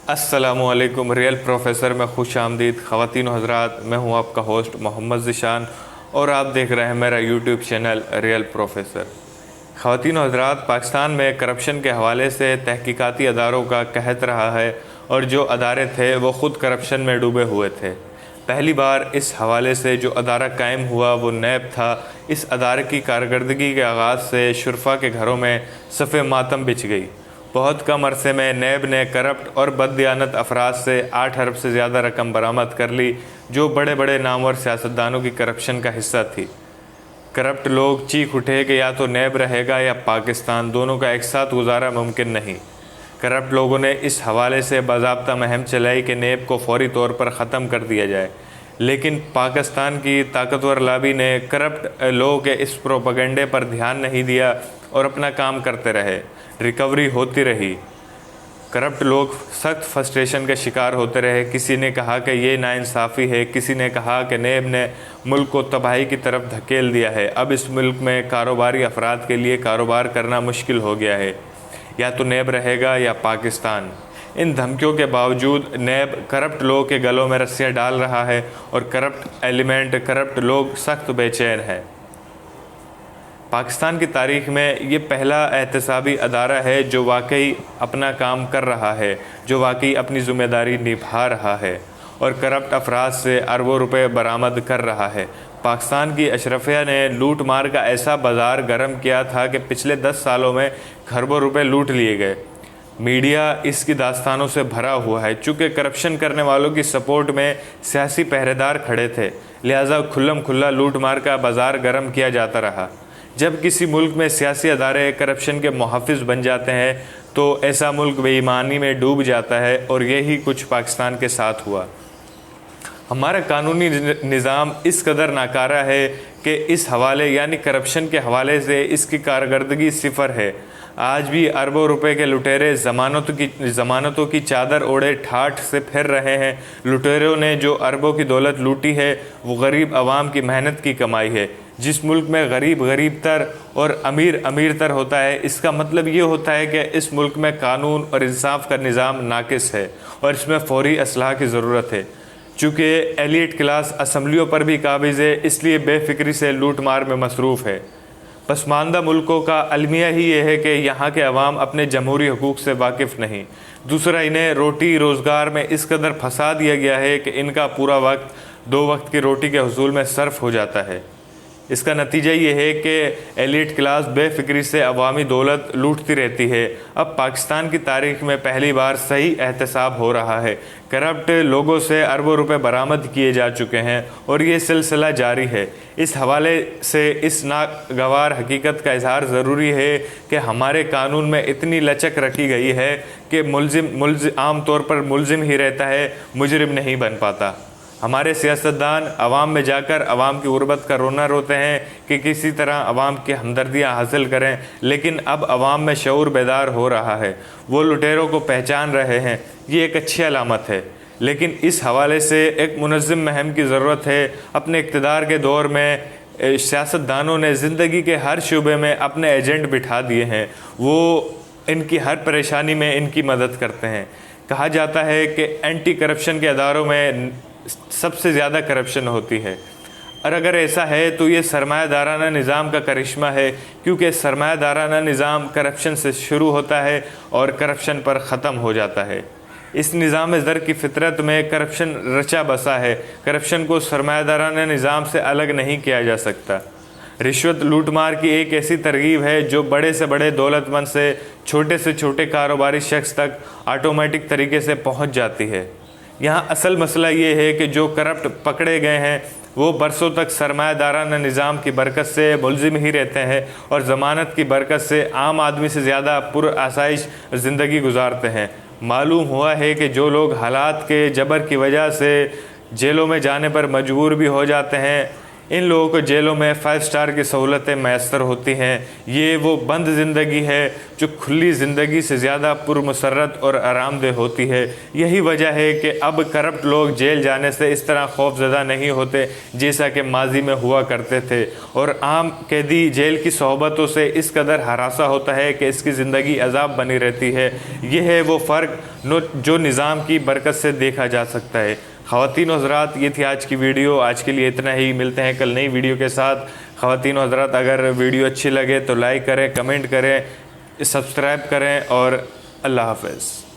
अस्सलामुअलैकुम। Real professor में खुश आमदीद ख़वातीन हज़रात। मैं हूं आपका होस्ट मोहम्मद ज़िशान और आप देख रहे हैं मेरा यूट्यूब चैनल रियल प्रोफेसर। ख़वातीन हज़रात, पाकिस्तान में करप्शन के हवाले से तहकीकाती अदारों का कहत रहा है और जो अदारे थे वो ख़ुद करप्शन में डूबे हुए थे। पहली बार इस हवाले से जो अदारा कायम हुआ वो नैब था। इस अदारे की कारकर्दगी के आगाज़ से शुरफा के घरों में सफ़े मातम बिछ गई। बहुत कम अरसे में नैब ने करप्ट और बददियानत अफराद से 8 अरब से ज़्यादा रकम बरामद कर ली, जो बड़े बड़े नामवर सियासतदानों की करप्शन का हिस्सा थी। करप्ट लोग चीख उठे कि या तो नैब रहेगा या पाकिस्तान, दोनों का एक साथ गुजारा मुमकिन नहीं। करप्ट लोगों ने इस हवाले से बाज़ाब्ता मुहिम चलाई कि नैब को फौरी तौर पर ख़त्म कर दिया जाए, लेकिन पाकिस्तान की ताकतवर लाबी ने करप्ट लोगों के इस प्रोपेगेंडे पर ध्यान नहीं दिया और अपना काम करते रहे। रिकवरी होती रही। करप्ट लोग सख्त फ्रस्ट्रेशन के शिकार होते रहे। किसी ने कहा कि ये नाइंसाफ़ी है, किसी ने कहा कि नैब ने मुल्क को तबाही की तरफ धकेल दिया है। अब इस मुल्क में कारोबारी अफराद के लिए कारोबार करना मुश्किल हो गया है, या तो नैब रहेगा या पाकिस्तान। इन धमकियों के बावजूद नैब करप्ट लोगों के गलों में रस्सियाँ डाल रहा है और करप्ट एलिमेंट, करप्ट लोग सख्त बेचैन है। पाकिस्तान की तारीख़ में ये पहला एहतसाबी अदारा है जो वाकई अपना काम कर रहा है, जो वाकई अपनी ज़िम्मेदारी निभा रहा है और करप्ट अफराद से अरबों रुपए बरामद कर रहा है। पाकिस्तान की अशरफिया ने लूट मार का ऐसा बाज़ार गर्म किया था कि पिछले 10 सालों में खरबों रुपए लूट लिए गए। मीडिया इसकी दास्तानों से भरा हुआ है। चूँकि करप्शन करने वालों की सपोर्ट में सियासी पहरेदार खड़े थे, लिहाजा खुल्लम खुल्ला लूट मार का बाज़ार गर्म किया जाता रहा। जब किसी मुल्क में सियासी अदारे करप्शन के मुहाफ़िज़ बन जाते हैं तो ऐसा मुल्क बेईमानी में डूब जाता है, और यही कुछ पाकिस्तान के साथ हुआ। हमारा कानूनी निज़ाम इस कदर नाकारा है कि इस हवाले यानी करप्शन के हवाले से इसकी कारकर्दगी सिफर है। आज भी अरबों रुपए के लुटेरे ज़मानतों की चादर ओढ़े ठाठ से फिर रहे हैं। लुटेरों ने जो अरबों की दौलत लूटी है वो गरीब आवाम की मेहनत की कमाई है। जिस मुल्क में गरीब गरीब तर और अमीर अमीर तर होता है, इसका मतलब ये होता है कि इस मुल्क में कानून और इंसाफ का निज़ाम नाकिस है और इसमें फौरी असलाह की ज़रूरत है। चूँकि एलीट क्लास असम्बलियों पर भी काबिज़ है, इसलिए बेफिक्री से लूट मार में मसरूफ़ है। पसमानदा मुल्कों का अलमिया ही ये है कि यहाँ के अवाम अपने जमहूरी हकूक़ से वाकिफ़ नहीं। दूसरा, इन्हें रोटी रोज़गार में इस कदर फंसा दिया गया है कि इनका पूरा वक्त 2 वक्त की रोटी के हुसूल में सर्फ हो जाता है। इसका नतीजा ये है कि एलीट क्लास बेफिक्री से अवामी दौलत लूटती रहती है। अब पाकिस्तान की तारीख़ में पहली बार सही एहतसाब हो रहा है। करप्ट लोगों से अरबों रुपए बरामद किए जा चुके हैं और ये सिलसिला जारी है। इस हवाले से इस नागवार हकीकत का इजहार ज़रूरी है कि हमारे कानून में इतनी लचक रखी गई है कि मुलजिम आम तौर पर मुलजिम ही रहता है, मुजरिम नहीं बन पाता। हमारे सियासतदान अवाम में जाकर अवाम की गुर्बत का रोना रोते हैं कि किसी तरह अवाम की हमदर्दियाँ हासिल करें, लेकिन अब अवाम में शऊर बेदार हो रहा है। वो लुटेरों को पहचान रहे हैं। ये एक अच्छी अलामत है, लेकिन इस हवाले से एक मुनज़्ज़म मुहिम की ज़रूरत है। अपने इक़्तिदार के दौर में सियासतदानों ने ज़िंदगी के हर शुबे में अपने एजेंट बिठा दिए हैं। वो इनकी हर परेशानी में इनकी मदद करते हैं। कहा जाता है कि एंटी करप्शन के अदारों में सबसे ज़्यादा करप्शन होती है, और अगर ऐसा है तो ये सरमायादाराना निज़ाम का करिश्मा है, क्योंकि सरमायादाराना निज़ाम करप्शन से शुरू होता है और करप्शन पर ख़त्म हो जाता है। इस निज़ाम ज़र की फितरत में करप्शन रचा बसा है। करप्शन को सरमायादाराना निज़ाम से अलग नहीं किया जा सकता। रिश्वत लूटमार की एक ऐसी तरकीब है जो बड़े से बड़े दौलतमंद से छोटे कारोबारी शख्स तक ऑटोमेटिक तरीके से पहुँच जाती है। यहाँ असल मसला ये है कि जो करप्ट पकड़े गए हैं वो बरसों तक सरमायादाराना निज़ाम की बरकत से मुलजिम ही रहते हैं और ज़मानत की बरकत से आम आदमी से ज़्यादा पुरआसाइश ज़िंदगी गुजारते हैं। मालूम हुआ है कि जो लोग हालात के जबर की वजह से जेलों में जाने पर मजबूर भी हो जाते हैं इन लोगों को जेलों में 5 स्टार की सहूलतें मैसर होती हैं। ये वो बंद ज़िंदगी है जो खुली ज़िंदगी से ज़्यादा पुरमसरत और आरामदेह होती है। यही वजह है कि अब करप्ट लोग जेल जाने से इस तरह खौफज़दा नहीं होते जैसा कि माजी में हुआ करते थे, और आम कैदी जेल की सोहबतों से इस कदर हरासा होता है कि इसकी ज़िंदगी अजाब बनी रहती है। यह है वो फ़र्क जो निज़ाम की बरकत से देखा जा सकता है। ख़वातीन हज़रात, ये थी आज की वीडियो। आज के लिए इतना ही। मिलते हैं कल नई वीडियो के साथ। ख़वातीन हज़रात, अगर वीडियो अच्छी लगे तो लाइक करें, कमेंट करें, सब्सक्राइब करें और अल्लाह हाफ़िज़।